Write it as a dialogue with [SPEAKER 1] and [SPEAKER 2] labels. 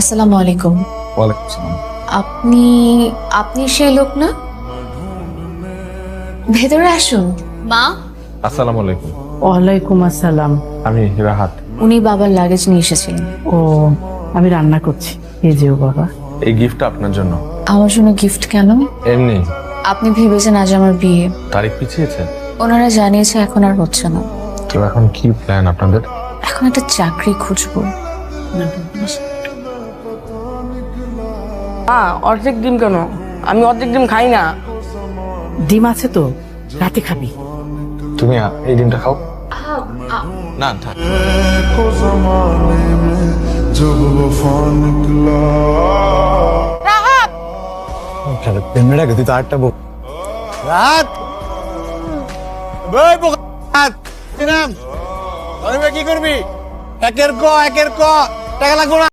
[SPEAKER 1] আসসালামু আলাইকুম।
[SPEAKER 2] ওয়ালাইকুম সালাম।
[SPEAKER 1] আপনি আপনি সেই লোক না? ভেতরে আসুন। মা,
[SPEAKER 2] আসসালামু আলাইকুম।
[SPEAKER 3] ওয়ালাইকুম আসসালাম।
[SPEAKER 2] আমি রাহাত।
[SPEAKER 1] উনি বাবার লাগেজ নিয়ে এসেছিলেন।
[SPEAKER 3] ও, আমি রান্না করছি। এই যে ও বাবা।
[SPEAKER 2] এই গিফটটা আপনার জন্য।
[SPEAKER 1] আমার জন্য গিফট কেন?
[SPEAKER 2] এমনি।
[SPEAKER 1] আপনি ভেবেছেন আজ আমার বিয়ে।
[SPEAKER 2] তারিখ পিছিয়েছে।
[SPEAKER 1] ওনারা জানিয়েছে এখন আর হচ্ছে না।
[SPEAKER 2] তো এখন কি প্ল্যান আপনাদের?
[SPEAKER 1] এখন একটা চাকরি খুঁজবো।
[SPEAKER 4] অর্ধেক ডিম কেন? আমি অর্ধেক ডিম খাই না।
[SPEAKER 3] ডিম আছে তো, রাতে খাবি।
[SPEAKER 2] তুমি এই ডিমটা খাও। না থাক।
[SPEAKER 5] প্রেমটা তুই তো আটটা বক রাত কি করবি? একের ক টাকা লাগবো না।